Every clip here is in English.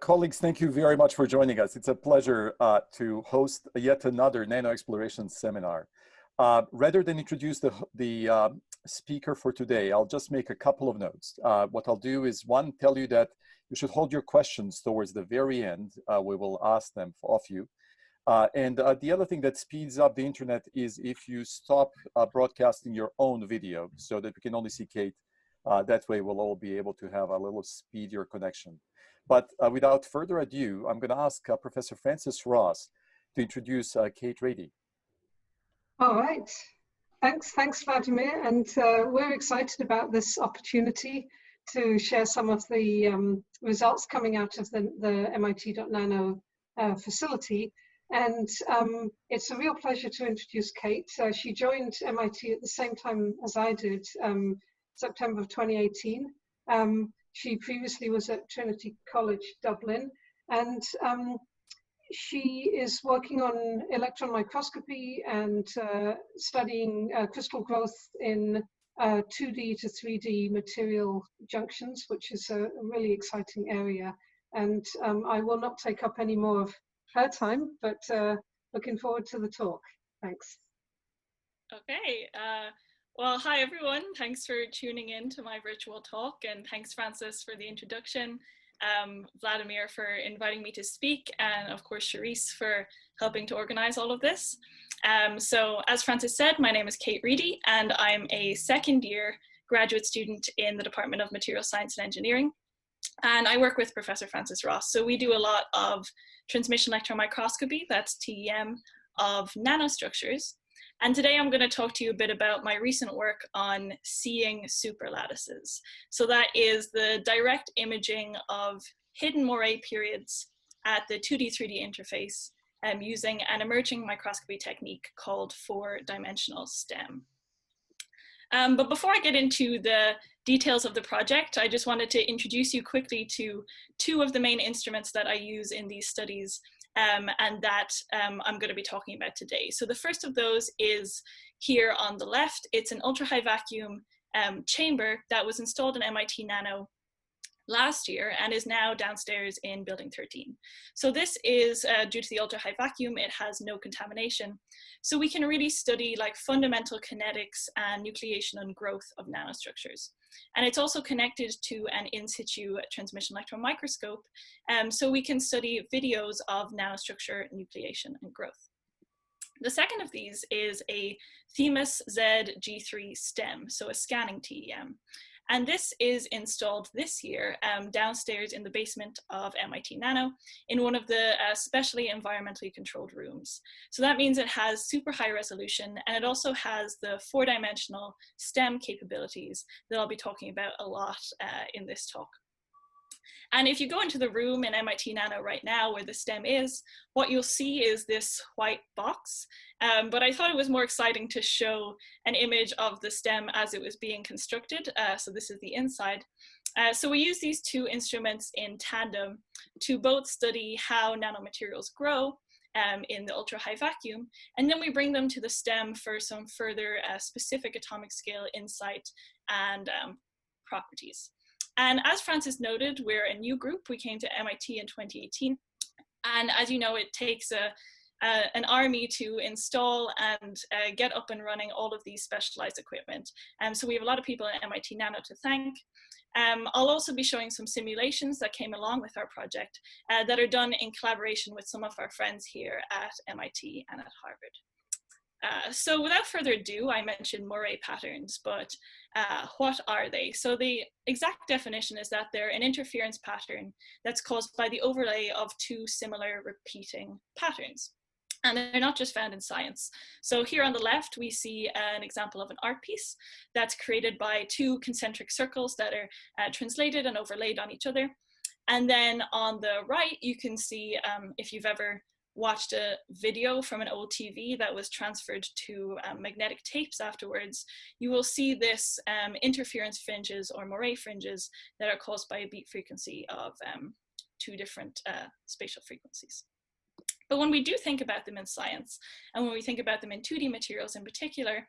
Colleagues, thank you very much for joining us. It's a pleasure to host yet another Nano Explorations seminar. Rather than introduce the speaker for today, I'll just make a couple of notes. What I'll do is, one, tell you that you should hold your questions towards the very end. We will ask them of you. The other thing that speeds up the internet is if you stop broadcasting your own video so that we can only see Kate. That way we'll all be able to have a little speedier connection. But without further ado, I'm going to ask Professor Francis Ross to introduce Kate Reidy. All right. Thanks, Vladimir. And we're excited about this opportunity to share some of the results coming out of the MIT.nano facility. And it's a real pleasure to introduce Kate. She joined MIT at the same time as I did, September of 2018. She previously was at Trinity College, Dublin, and she is working on electron microscopy and studying crystal growth in 2D to 3D material junctions, which is a really exciting area. And I will not take up any more of her time, but looking forward to the talk. Thanks. Okay. Well, hi everyone. Thanks for tuning in to my virtual talk, and thanks Francis for the introduction, Vladimir for inviting me to speak, and of course Charisse for helping to organize all of this. So as Francis said, my name is Kate Reidy, and I'm a second-year graduate student in the Department of Material Science and Engineering, and I work with Professor Francis Ross. So we do a lot of transmission electron microscopy, that's TEM, of nanostructures. And today I'm going to talk to you a bit about my recent work on seeing superlattices. So that is the direct imaging of hidden moiré periods at the 2D, 3D interface using an emerging microscopy technique called four-dimensional STEM. But before I get into the details of the project, I just wanted to introduce you quickly to two of the main instruments that I use in these studies and that I'm going to be talking about today. So the first of those is here on the left. It's an ultra-high vacuum chamber that was installed in MIT.nano last year and is now downstairs in building 13. So this is due to the ultra-high vacuum, it has no contamination. So we can really study like fundamental kinetics and nucleation and growth of nanostructures. And it's also connected to an in situ transmission electron microscope, so we can study videos of nanostructure nucleation and growth. The second of these is a Themis ZG3 STEM, so a scanning TEM. And this is installed this year downstairs in the basement of MIT.nano in one of the specially environmentally controlled rooms. So that means it has super high resolution, and it also has the four-dimensional STEM capabilities that I'll be talking about a lot in this talk. And if you go into the room in MIT.nano right now where the STEM is, what you'll see is this white box. But I thought it was more exciting to show an image of the STEM as it was being constructed. So this is the inside. So we use these two instruments in tandem to both study how nanomaterials grow in the ultra-high vacuum, and then we bring them to the STEM for some further specific atomic scale insight and properties. And as Francis noted, we're a new group. We came to MIT in 2018. And as you know, it takes an army to install and get up and running all of these specialized equipment. So we have a lot of people at MIT.nano to thank. I'll also be showing some simulations that came along with our project that are done in collaboration with some of our friends here at MIT and at Harvard. So without further ado, I mentioned moiré patterns, but what are they? So the exact definition is that they're an interference pattern that's caused by the overlay of two similar repeating patterns. And they're not just found in science. So here on the left, we see an example of an art piece that's created by two concentric circles that are translated and overlaid on each other. And then on the right, you can see if you've ever watched a video from an old TV that was transferred to magnetic tapes afterwards, you will see this interference fringes or moiré fringes that are caused by a beat frequency of two different spatial frequencies. But when we do think about them in science, and when we think about them in 2D materials in particular,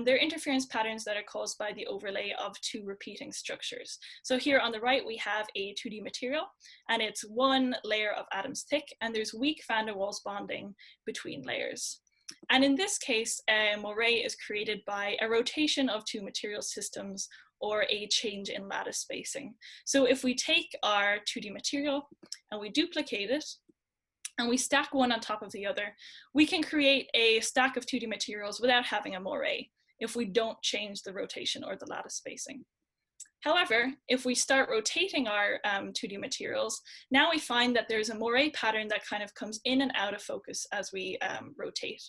they're interference patterns that are caused by the overlay of two repeating structures. So here on the right, we have a 2D material, and it's one layer of atoms thick, and there's weak van der Waals bonding between layers. And in this case, a moiré is created by a rotation of two material systems or a change in lattice spacing. So if we take our 2D material and we duplicate it, and we stack one on top of the other, we can create a stack of 2D materials without having a moiré if we don't change the rotation or the lattice spacing. However, if we start rotating our 2D materials, now we find that there's a moiré pattern that kind of comes in and out of focus as we rotate.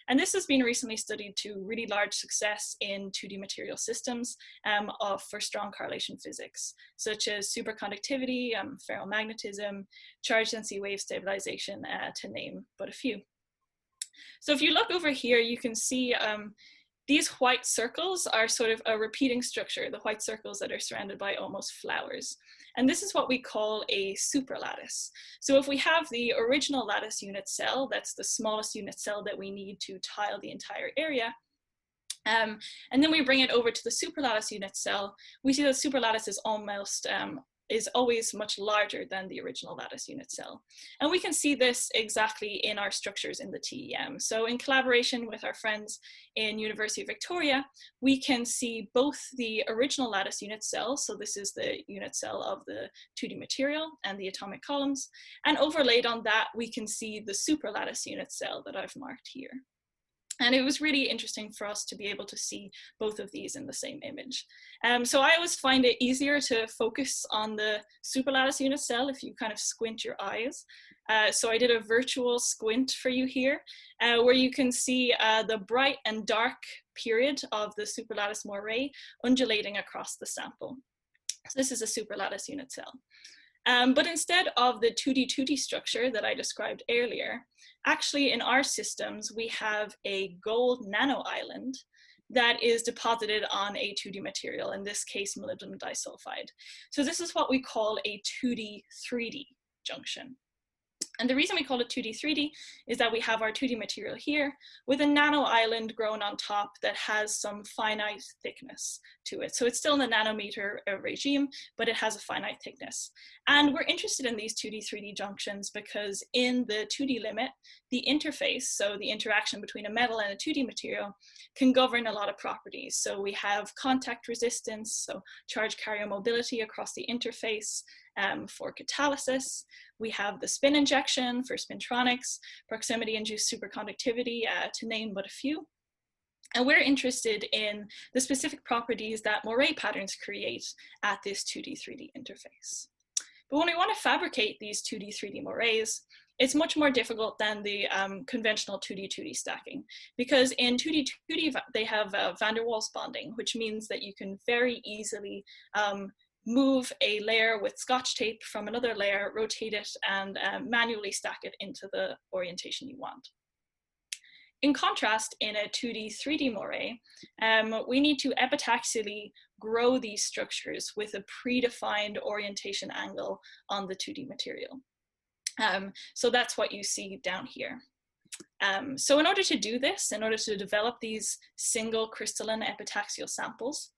And this has been recently studied to really large success in 2D material systems for strong correlation physics, such as superconductivity, ferromagnetism, charge density wave stabilization, to name but a few. So if you look over here, you can see these white circles are sort of a repeating structure, the white circles that are surrounded by almost flowers. And this is what we call a superlattice. So if we have the original lattice unit cell, that's the smallest unit cell that we need to tile the entire area, and then we bring it over to the superlattice unit cell, we see that superlattice is always much larger than the original lattice unit cell. And we can see this exactly in our structures in the TEM. So in collaboration with our friends in University of Victoria, we can see both the original lattice unit cell, so this is the unit cell of the 2D material and the atomic columns, and overlaid on that, we can see the superlattice unit cell that I've marked here. And it was really interesting for us to be able to see both of these in the same image. So I always find it easier to focus on the superlattice unit cell if you kind of squint your eyes. So I did a virtual squint for you here, where you can see the bright and dark period of the superlattice moiré undulating across the sample. So this is a superlattice unit cell. But instead of the 2D structure that I described earlier, actually in our systems, we have a gold nano island that is deposited on a 2D material, in this case, molybdenum disulfide. So this is what we call a 2D/3D junction. And the reason we call it 2D/3D is that we have our 2D material here with a nano island grown on top that has some finite thickness to it. So it's still in the nanometer regime, but it has a finite thickness. And we're interested in these 2D/3D junctions because in the 2D limit, the interface, so the interaction between a metal and a 2D material, can govern a lot of properties. So we have contact resistance, so charge carrier mobility across the interface for catalysis. We have the spin injection for spintronics, proximity-induced superconductivity, to name but a few. And we're interested in the specific properties that moiré patterns create at this 2D/3D interface. But when we want to fabricate these 2D/3D moirés, it's much more difficult than the conventional 2D/2D stacking, because in 2D/2D they have van der Waals bonding, which means that you can very easily move a layer with Scotch tape from another layer, rotate it, and manually stack it into the orientation you want. In contrast, in a 2D/3D moiré, we need to epitaxially grow these structures with a predefined orientation angle on the 2D material. So that's what you see down here. So in order to do this, in order to develop these single crystalline epitaxial samples,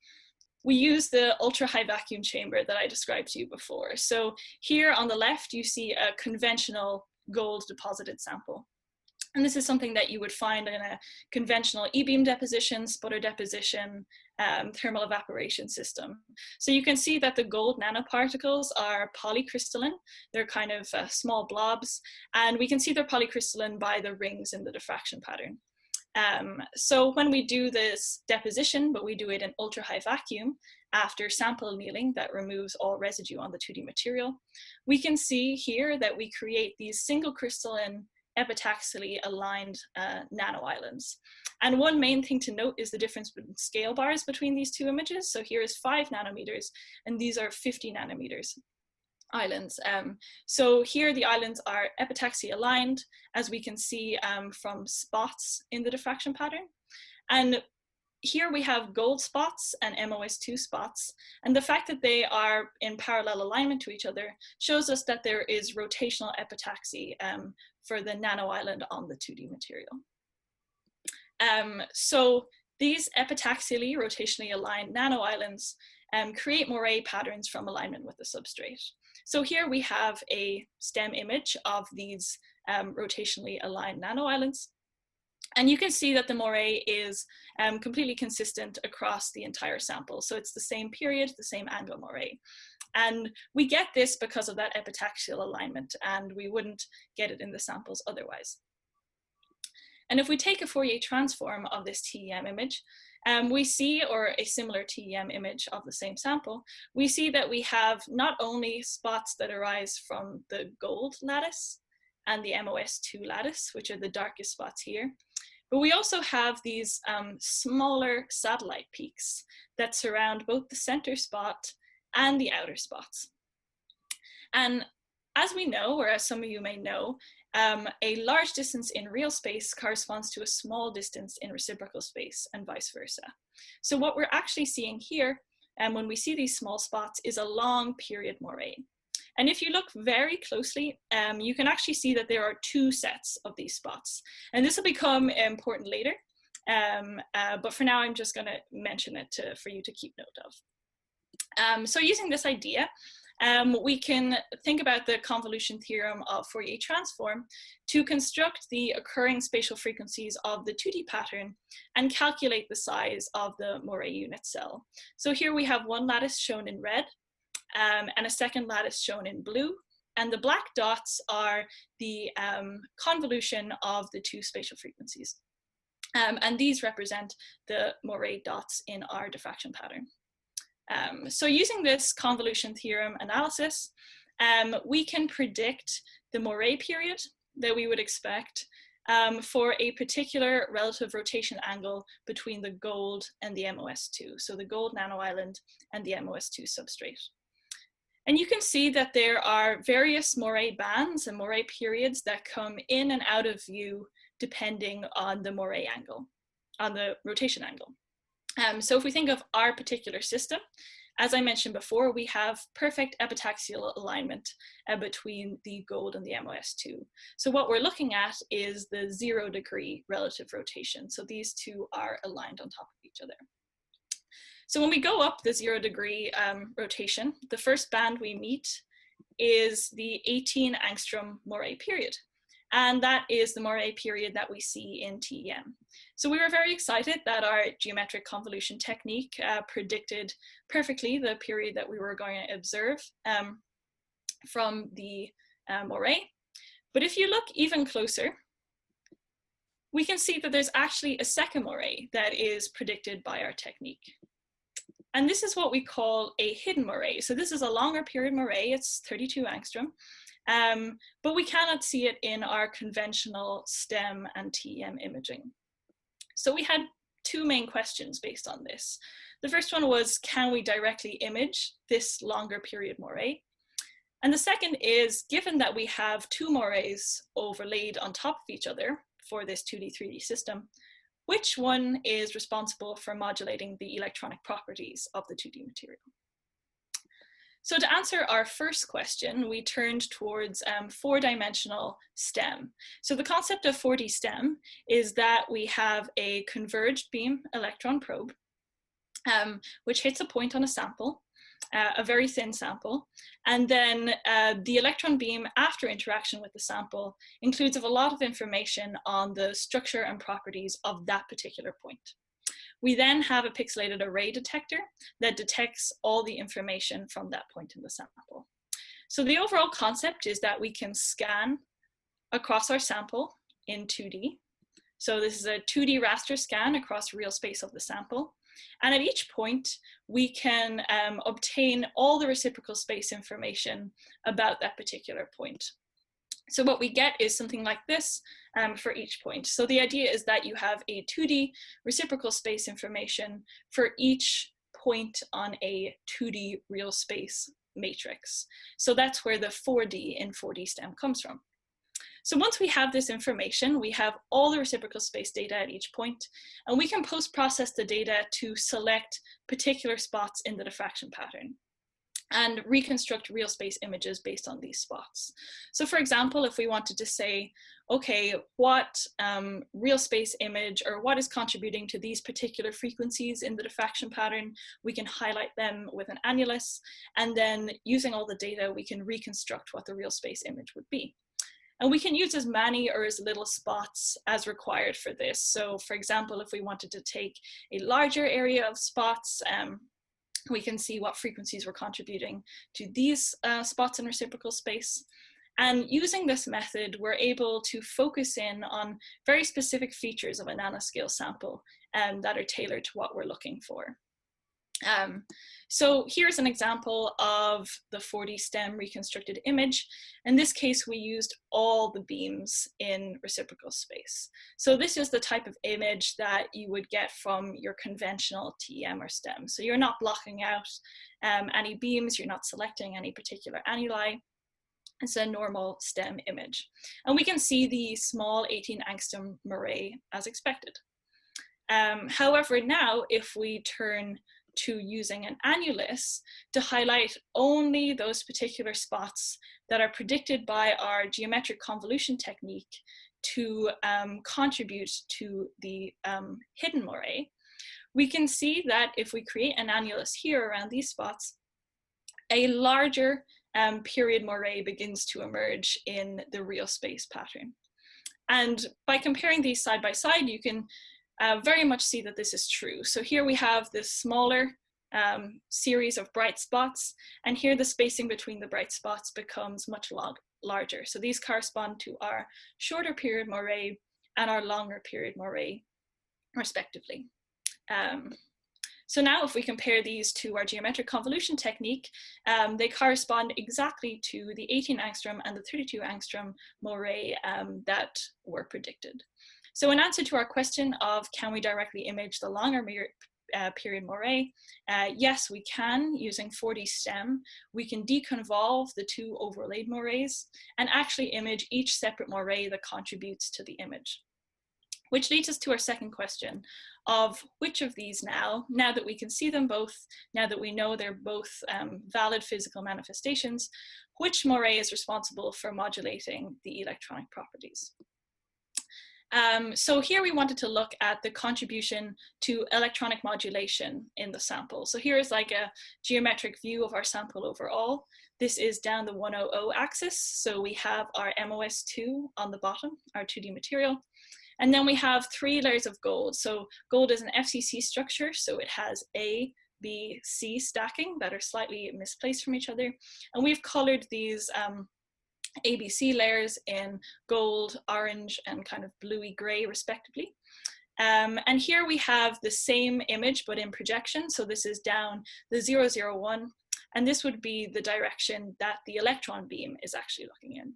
we use the ultra high vacuum chamber that I described to you before. So here on the left, you see a conventional gold deposited sample. And this is something that you would find in a conventional e-beam deposition, sputter deposition, thermal evaporation system. So you can see that the gold nanoparticles are polycrystalline. They're kind of small blobs, and we can see they're polycrystalline by the rings in the diffraction pattern. So when we do this deposition, but we do it in ultra high vacuum after sample annealing that removes all residue on the 2D material, we can see here that we create these single crystalline epitaxially aligned nano islands. And one main thing to note is the difference in scale bars between these two images. So here is 5 nanometers, and these are 50 nanometers islands. So here the islands are epitaxially aligned, as we can see from spots in the diffraction pattern. And here we have gold spots and MOS2 spots, and the fact that they are in parallel alignment to each other shows us that there is rotational epitaxy for the nano island on the 2D material. So these epitaxially rotationally aligned nano islands create moiré patterns from alignment with the substrate. So here we have a STEM image of these rotationally aligned nano islands. And you can see that the moiré is completely consistent across the entire sample. So it's the same period, the same angle moiré. And we get this because of that epitaxial alignment, and we wouldn't get it in the samples otherwise. And if we take a Fourier transform of this TEM image, we see, or a similar TEM image of the same sample, we see that we have not only spots that arise from the gold lattice and the MOS2 lattice, which are the darkest spots here, but we also have these smaller satellite peaks that surround both the center spot and the outer spots. And as we know, or as some of you may know, a large distance in real space corresponds to a small distance in reciprocal space and vice versa. So what we're actually seeing here, when we see these small spots, is a long period moiré. And if you look very closely, you can actually see that there are two sets of these spots. And this will become important later, but for now I'm just going to mention it for you to keep note of. So using this idea, we can think about the convolution theorem of Fourier transform to construct the occurring spatial frequencies of the 2D pattern and calculate the size of the moiré unit cell. So here we have one lattice shown in red, and a second lattice shown in blue, and the black dots are the convolution of the two spatial frequencies. And these represent the moiré dots in our diffraction pattern. So using this convolution theorem analysis, we can predict the moiré period that we would expect for a particular relative rotation angle between the gold and the MOS2, so the gold nano island and the MOS2 substrate. And you can see that there are various moiré bands and moiré periods that come in and out of view depending on the moiré angle, on the rotation angle. So if we think of our particular system, as I mentioned before, we have perfect epitaxial alignment between the gold and the MOS2. So what we're looking at is the 0 degree relative rotation. So these two are aligned on top of each other. So when we go up the 0 degree rotation, the first band we meet is the 18 angstrom moiré period. And that is the moiré period that we see in TEM. So we were very excited that our geometric convolution technique predicted perfectly the period that we were going to observe from the moiré. But if you look even closer, we can see that there's actually a second moiré that is predicted by our technique. And this is what we call a hidden moiré. So this is a longer period moiré, it's 32 angstrom. But we cannot see it in our conventional STEM and TEM imaging. So we had two main questions based on this. The first one was, can we directly image this longer period moiré? And the second is, given that we have two moirés overlaid on top of each other for this 2D, 3D system, which one is responsible for modulating the electronic properties of the 2D material? So to answer our first question, we turned towards 4-dimensional STEM. So the concept of 4D STEM is that we have a converged beam electron probe, which hits a point on a sample, a very thin sample. And then the electron beam, after interaction with the sample, includes a lot of information on the structure and properties of that particular point. We then have a pixelated array detector that detects all the information from that point in the sample. So the overall concept is that we can scan across our sample in 2D. So this is a 2D raster scan across real space of the sample. And at each point, we can obtain all the reciprocal space information about that particular point. So what we get is something like this for each point. So the idea is that you have a 2D reciprocal space information for each point on a 2D real space matrix. So that's where the 4D in 4D STEM comes from. So once we have this information, we have all the reciprocal space data at each point, and we can post-process the data to select particular spots in the diffraction pattern and reconstruct real space images based on these spots. So for example, if we wanted to say, okay, what real space image or what is contributing to these particular frequencies in the diffraction pattern, we can highlight them with an annulus, and then using all the data, we can reconstruct what the real space image would be. And we can use as many or as little spots as required for this. So for example, if we wanted to take a larger area of spots, we can see what frequencies were contributing to these spots in reciprocal space. And using this method, we're able to focus in on very specific features of a nanoscale sample that are tailored to what we're looking for. So here's an example of the 4D STEM reconstructed image. In this case, we used all the beams in reciprocal space. So this is the type of image that you would get from your conventional TEM or STEM. So you're not blocking out any beams, you're not selecting any particular annuli. It's a normal STEM image. And we can see the small 18 angstrom moiré as expected. However, now if we turn to using an annulus to highlight only those particular spots that are predicted by our geometric convolution technique to contribute to the hidden moiré, we can see that if we create an annulus here around these spots, a larger period moiré begins to emerge in the real space pattern. And by comparing these side by side, you can very much see that this is true. So here we have this smaller series of bright spots, and here the spacing between the bright spots becomes much larger. So these correspond to our shorter period moiré and our longer period moiré, respectively. So now if we compare these to our geometric convolution technique, they correspond exactly to the 18 angstrom and the 32 angstrom moiré that were predicted. So in answer to our question of can we directly image the longer period moiré, yes, we can. Using 4D STEM, we can deconvolve the two overlaid moirés and actually image each separate moiré that contributes to the image. Which leads us to our second question of which of these now that we can see them both, now that we know they're both valid physical manifestations, which moiré is responsible for modulating the electronic properties? So here we wanted to look at the contribution to electronic modulation in the sample. So here is like a geometric view of our sample overall. This is down the 100 axis. So we have our MOS2 on the bottom, our 2D material. And then we have 3 layers of gold. So gold is an FCC structure, so it has A, B, C stacking that are slightly misplaced from each other. And we've colored these ABC layers in gold, orange, and kind of bluey gray, respectively. And here we have the same image, but in projection. So this is down the 001, and this would be the direction that the electron beam is actually looking in.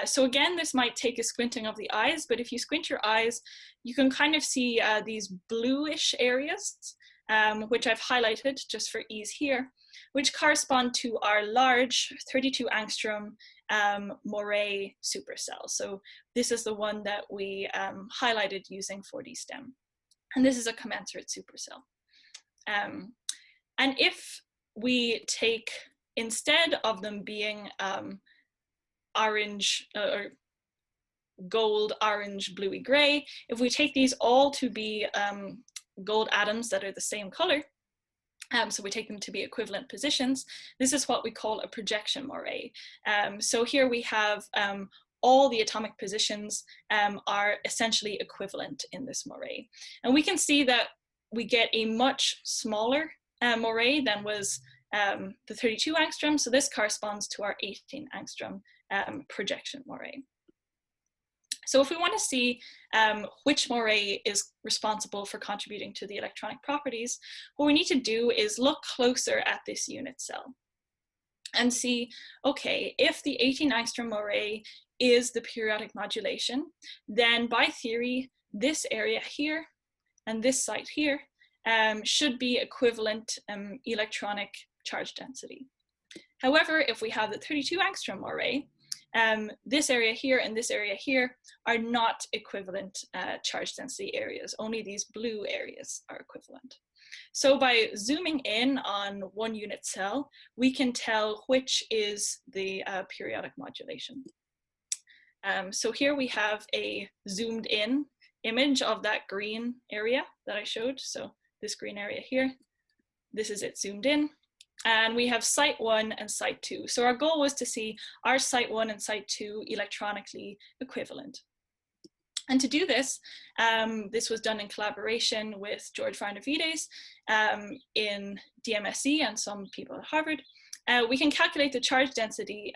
So again, this might take a squinting of the eyes, but if you squint your eyes, you can kind of see these bluish areas, which I've highlighted just for ease here, which correspond to our large 32 angstrom moiré supercell. So this is the one that we highlighted using 4D STEM. And this is a commensurate supercell. And if we take, instead of them being orange or gold, orange, bluey gray, if we take these all to be gold atoms that are the same color, so we take them to be equivalent positions, this is what we call a projection moiré. So here we have all the atomic positions are essentially equivalent in this moiré. And we can see that we get a much smaller moiré than was the 32 angstrom. So this corresponds to our 18 angstrom projection moiré. So if we want to see which moiré is responsible for contributing to the electronic properties, what we need to do is look closer at this unit cell and see, okay, if the 18 angstrom moiré is the periodic modulation, then by theory, this area here and this site here should be equivalent electronic charge density. However, if we have the 32 angstrom moiré, this area here and this area here are not equivalent charge density areas. Only these blue areas are equivalent. So by zooming in on one unit cell, we can tell which is the periodic modulation. So here we have a zoomed in image of that green area that I showed. So this green area here, this is it zoomed in. And we have site 1 and site 2. So our goal was to see, are site 1 and site 2 electronically equivalent? And to do this, this was done in collaboration with George Varnavides in DMSE and some people at Harvard. We can calculate the charge density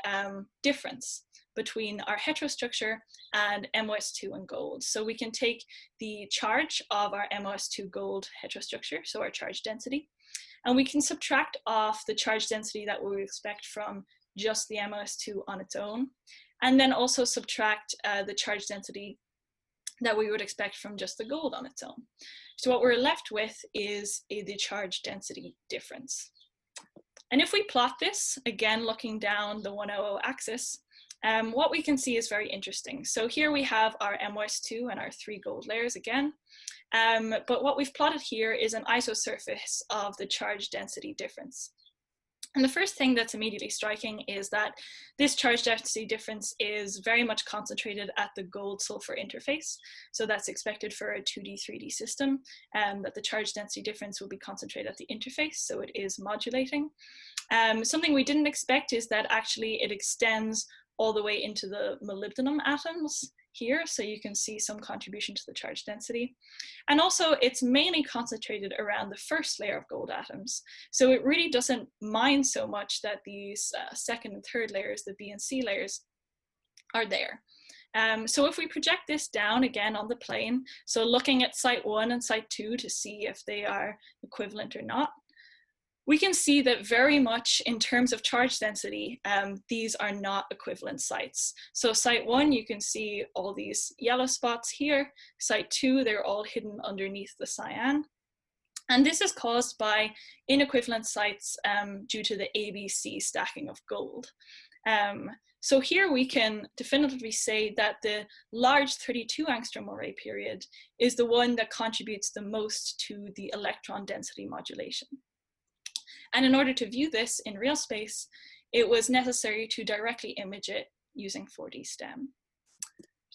difference between our heterostructure and MOS2 and gold. So we can take the charge of our MOS2 gold heterostructure, so our charge density, and we can subtract off the charge density that we would expect from just the MOS2 on its own, and then also subtract the charge density that we would expect from just the gold on its own. So what we're left with is the charge density difference. And if we plot this, again, looking down the 100 axis, what we can see is very interesting. So here we have our MOS2 and our 3 gold layers again. But what we've plotted here is an isosurface of the charge density difference. And the first thing that's immediately striking is that this charge density difference is very much concentrated at the gold sulfur interface. So that's expected for a 2D, 3D system, that the charge density difference will be concentrated at the interface, so it is modulating. Something we didn't expect is that actually it extends all the way into the molybdenum atoms here, so you can see some contribution to the charge density. And also it's mainly concentrated around the first layer of gold atoms. So it really doesn't mind so much that these second and third layers, the B and C layers, are there. So if we project this down again on the plane, so looking at site 1 and site 2 to see if they are equivalent or not, we can see that very much in terms of charge density, these are not equivalent sites. So site 1, you can see all these yellow spots here. Site 2, they're all hidden underneath the cyan. And this is caused by inequivalent sites due to the ABC stacking of gold. So here we can definitively say that the large 32 angstrom moiré period is the one that contributes the most to the electron density modulation. And in order to view this in real space, it was necessary to directly image it using 4D STEM.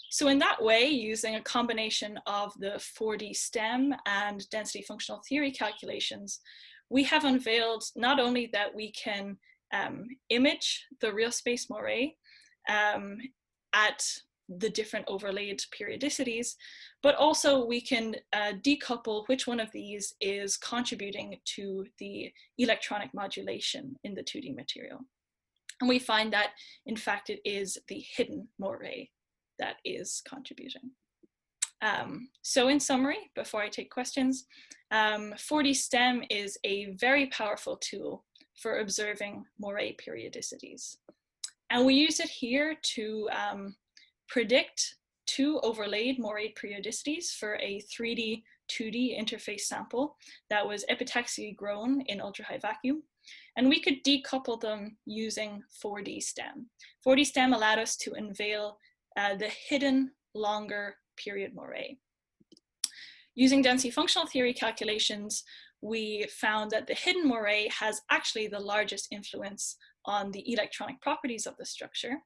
So in that way, using a combination of the 4D STEM and density functional theory calculations, we have unveiled not only that we can image the real space moiré at the different overlaid periodicities, but also we can decouple which one of these is contributing to the electronic modulation in the 2D material. And we find that, in fact, it is the hidden moiré that is contributing. So in summary, before I take questions, 4D STEM is a very powerful tool for observing moiré periodicities. And we use it here to predict 2 overlaid moiré periodicities for a 3D, 2D interface sample that was epitaxially grown in ultra-high vacuum. And we could decouple them using 4D STEM. 4D STEM allowed us to unveil the hidden longer period moiré. Using density functional theory calculations, we found that the hidden moiré has actually the largest influence on the electronic properties of the structure.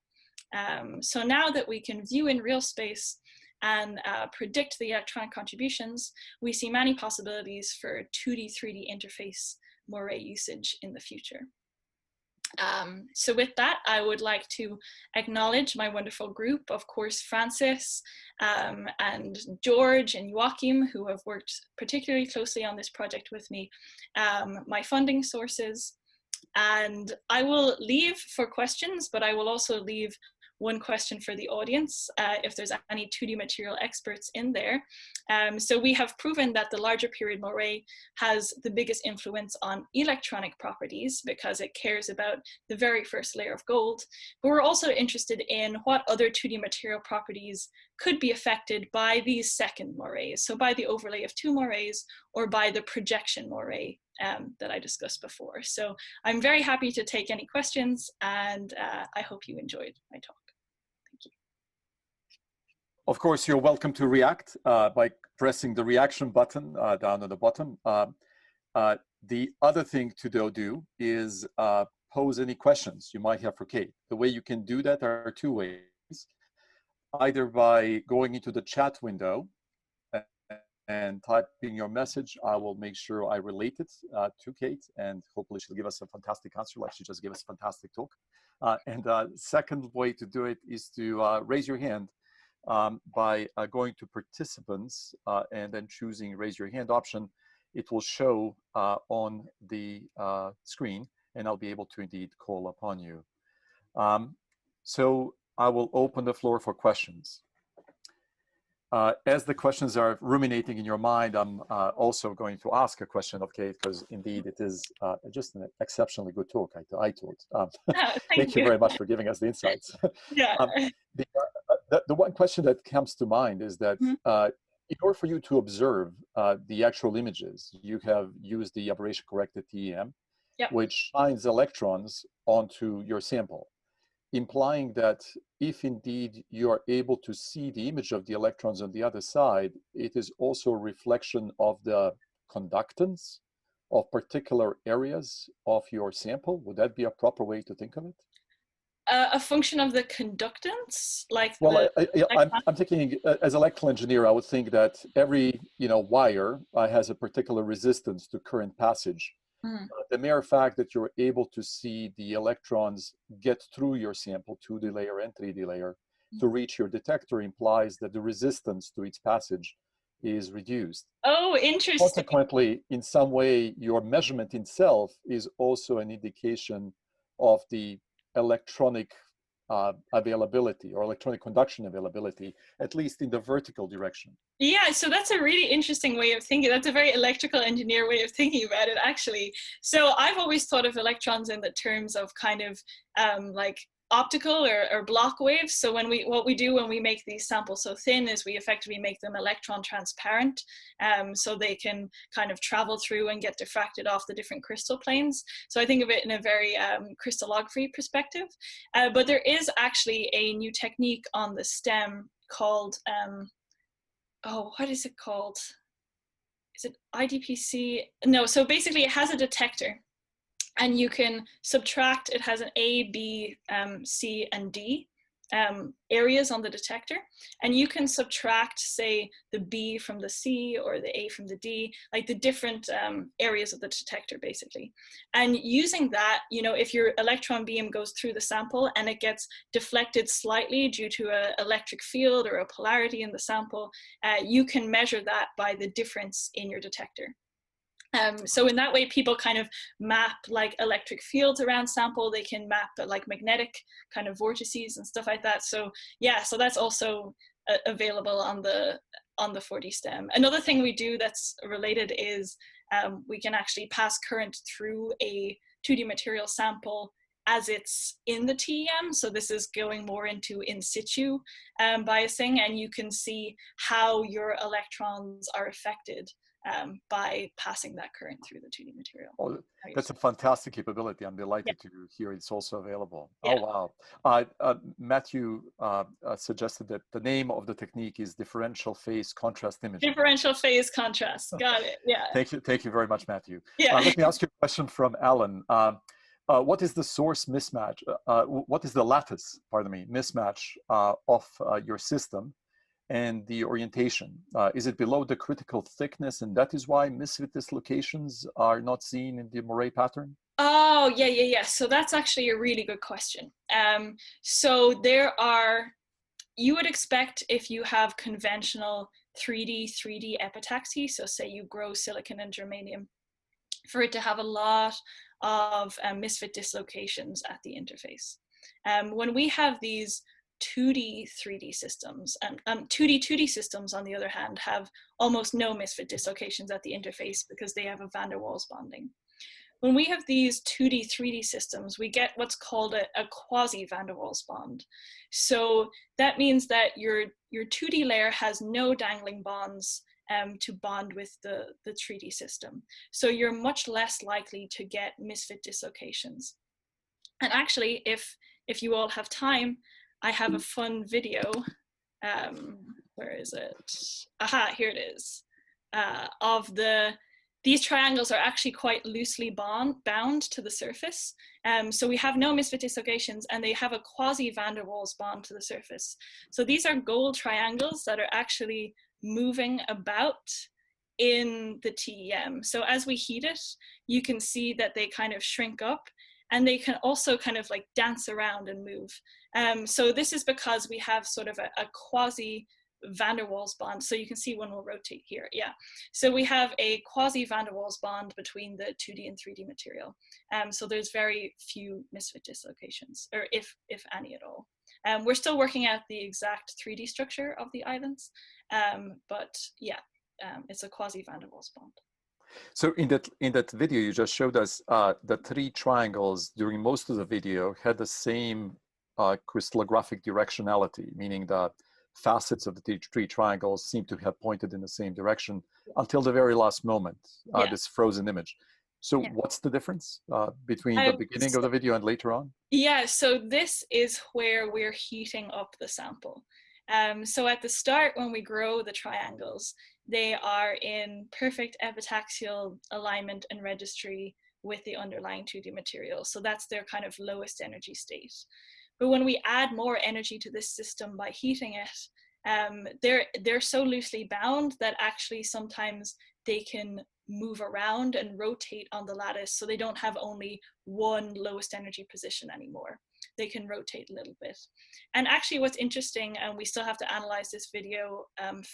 So now that we can view in real space and predict the electronic contributions, we see many possibilities for 2D, 3D interface moiré usage in the future. So with that, I would like to acknowledge my wonderful group, of course, Francis and George and Joachim, who have worked particularly closely on this project with me, my funding sources, and I will leave for questions, but I will also leave one question for the audience, if there's any 2D material experts in there. So we have proven that the larger period moiré has the biggest influence on electronic properties because it cares about the very first layer of gold. But we're also interested in what other 2D material properties could be affected by these second moirés. So by the overlay of 2 moirés or by the projection moiré that I discussed before. So I'm very happy to take any questions, and I hope you enjoyed my talk. Of course, you're welcome to react by pressing the reaction button down at the bottom. The other thing to do is pose any questions you might have for Kate. The way you can do that are two ways. Either by going into the chat window and typing your message. I will make sure I relate it to Kate, and hopefully she'll give us a fantastic answer like she just gave us a fantastic talk. And second way to do it is to raise your hand by going to participants and then choosing raise your hand option. It will show on the screen, and I'll be able to indeed call upon you. So I will open the floor for questions. As the questions are ruminating in your mind, I'm also going to ask a question of Kate, because indeed it is just an exceptionally good talk, I thought. Thank you very much for giving us the insights. Yeah. The one question that comes to mind is that in order for you to observe the actual images, you have used the aberration corrected TEM, which shines electrons onto your sample, implying that if indeed you are able to see the image of the electrons on the other side, it is also a reflection of the conductance of particular areas of your sample. Would that be a proper way to think of it? A function of the conductance, like. Well, I'm thinking as an electrical engineer, I would think that every wire has a particular resistance to current passage. The mere fact that you're able to see the electrons get through your sample, 2D layer and 3D layer, to reach your detector implies that the resistance to its passage is reduced. Oh, interesting. Consequently, in some way, your measurement itself is also an indication of the electronic availability or electronic conduction availability, at least in the vertical direction. Yeah, so that's a really interesting way of thinking. That's a very electrical engineer way of thinking about it, actually. So I've always thought of electrons in the terms of kind of like optical or block waves. So what we do when we make these samples so thin is we effectively make them electron transparent, so they can kind of travel through and get diffracted off the different crystal planes. So I think of it in a very crystallography perspective. But there is actually a new technique on the STEM called, what is it called? Is it IDPC? No, so basically it has a detector, and you can subtract, it has an A, B, C, and D areas on the detector, and you can subtract, say, the B from the C or the A from the D, like the different areas of the detector, basically. And using that, if your electron beam goes through the sample and it gets deflected slightly due to an electric field or a polarity in the sample, you can measure that by the difference in your detector. So in that way, people kind of map like electric fields around sample. They can map like magnetic kind of vortices and stuff like that. So yeah, so that's also available on the 4D STEM. Another thing we do that's related is we can actually pass current through a 2D material sample as it's in the TEM. So this is going more into in situ biasing, and you can see how your electrons are affected by passing that current through the 2D material. Oh, that's a fantastic capability. I'm delighted to hear it's also available. Yeah. Oh, wow. Matthew suggested that the name of the technique is differential phase contrast imaging. Differential phase contrast. Got it. Yeah. Thank you very much, Matthew. Yeah. Let me ask you a question from Alan. What is the source mismatch? What is the lattice, mismatch of your system and the orientation? Is it below the critical thickness, and that is why misfit dislocations are not seen in the moiré pattern? Oh, yeah. So that's actually a really good question. So you would expect, if you have conventional 3D epitaxy, so say you grow silicon and germanium, for it to have a lot of misfit dislocations at the interface. When we have these 2D 3D systems, and 2D systems, on the other hand, have almost no misfit dislocations at the interface because they have a van der Waals bonding. When we have these 2D 3D systems, we get what's called a quasi van der Waals bond. So that means that your 2D layer has no dangling bonds to bond with the 3D system. So you're much less likely to get misfit dislocations. And actually, if you all have time, I have a fun video where is it? Aha, here it is. These triangles are actually quite loosely bound to the surface. So we have no misfit dislocations, and they have a quasi van der Waals bond to the surface. So these are gold triangles that are actually moving about in the TEM. So as we heat it, you can see that they kind of shrink up, and they can also kind of like dance around and move. So this is because we have sort of a quasi van der Waals bond. So you can see one will rotate here. Yeah. So we have a quasi van der Waals bond between the 2D and 3D material. So there's very few misfit dislocations, or if any at all. We're still working out the exact 3D structure of the islands, but yeah, it's a quasi van der Waals bond. So in that video you just showed us, the three triangles during most of the video had the same crystallographic directionality, meaning the facets of the three triangles seem to have pointed in the same direction until the very last moment, this frozen image. So what's the difference between the beginning of the video and later on? Yeah, so this is where we're heating up the sample. So at the start, when we grow the triangles, they are in perfect epitaxial alignment and registry with the underlying 2D material. So that's their kind of lowest energy state. But when we add more energy to this system by heating it, they're so loosely bound that actually sometimes they can move around and rotate on the lattice. So they don't have only one lowest energy position anymore. They can rotate a little bit. And actually what's interesting, and we still have to analyze this video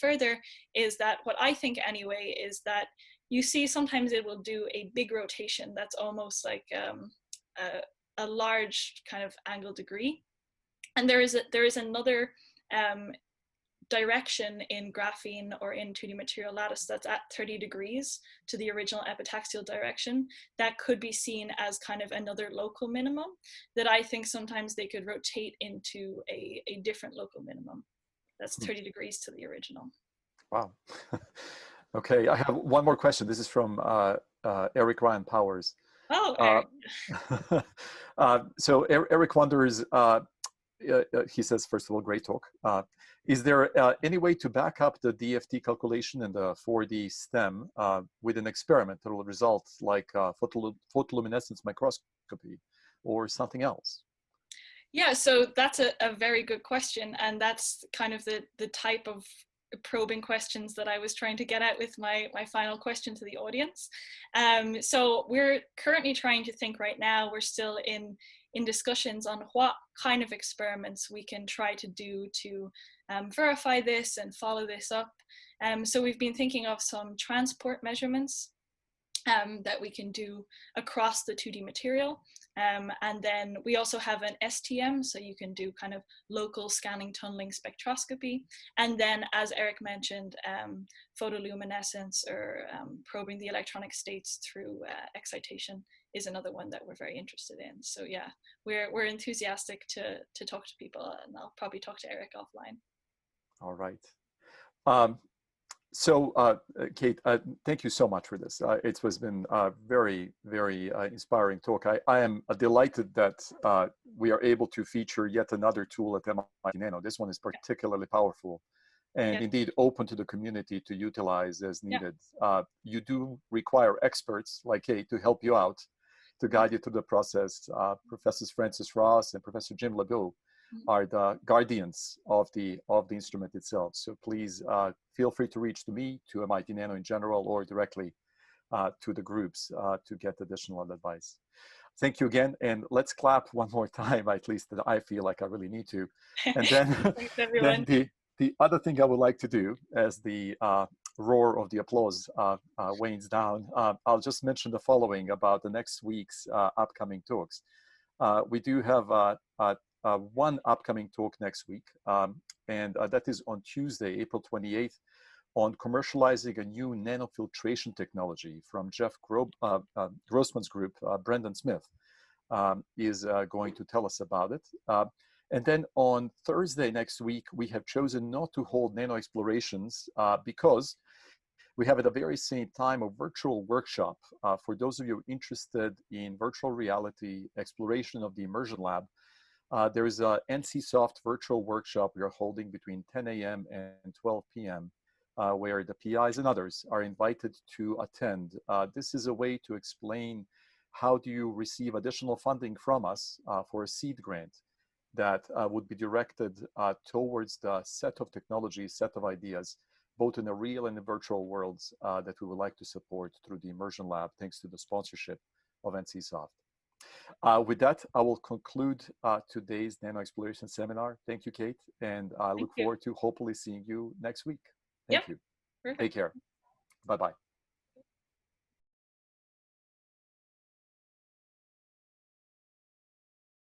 further, is that what I think anyway is that you see sometimes it will do a big rotation that's almost like a large kind of angle degree. And there is another direction in graphene or in 2D material lattice that's at 30 degrees to the original epitaxial direction that could be seen as kind of another local minimum that I think sometimes they could rotate into a different local minimum that's 30 degrees to the original. Wow. Okay, I have one more question. This is from Eric Ryan Powers. Oh, Eric. So Eric wonders, he says, first of all, great talk. Is there any way to back up the DFT calculation in the 4D STEM with an experimental result like photoluminescence microscopy or something else? Yeah, so that's a very good question. And that's kind of the type of probing questions that I was trying to get at with my final question to the audience. So we're currently trying to think right now, we're still in discussions on what kind of experiments we can try to do to verify this and follow this up. So we've been thinking of some transport measurements that we can do across the 2D material. And then we also have an STM, so you can do kind of local scanning tunneling spectroscopy. And then, as Eric mentioned, photoluminescence or probing the electronic states through excitation is another one that we're very interested in. So yeah, we're enthusiastic to talk to people, and I'll probably talk to Eric offline. All right. So, Kate, thank you so much for this. It has been a very, very inspiring talk. I am delighted that we are able to feature yet another tool at MIT.nano. This one is particularly powerful and indeed open to the community to utilize as needed. You do require experts like Kate to help you out, to guide you through the process. Professors Francis Ross and Professor Jim Lebeau are the guardians of the instrument itself. So please feel free to reach to me, to MIT.nano in general, or directly to the groups to get additional advice. Thank you again, and let's clap one more time, at least that I feel like I really need to. And then, Thanks, everyone. then the other thing I would like to do as the roar of the applause wanes down, I'll just mention the following about the next week's upcoming talks. We do have one upcoming talk next week, and that is on Tuesday, April 28th, on commercializing a new nanofiltration technology from Jeff Grossman's group. Brendan Smith is going to tell us about it. And then on Thursday next week, we have chosen not to hold Nano Explorations because we have at the very same time a virtual workshop for those of you interested in virtual reality exploration of the immersion lab. There is a NCSoft virtual workshop we are holding between 10 a.m. and 12 p.m. Where the PIs and others are invited to attend. This is a way to explain how do you receive additional funding from us for a seed grant that would be directed towards the set of technologies, set of ideas, both in the real and the virtual worlds that we would like to support through the Immersion Lab, thanks to the sponsorship of NCSoft. With that, I will conclude today's Nano Exploration seminar. Thank you, Kate, and I look forward to hopefully seeing you next week. Thank you. Perfect. Take care. Bye-bye.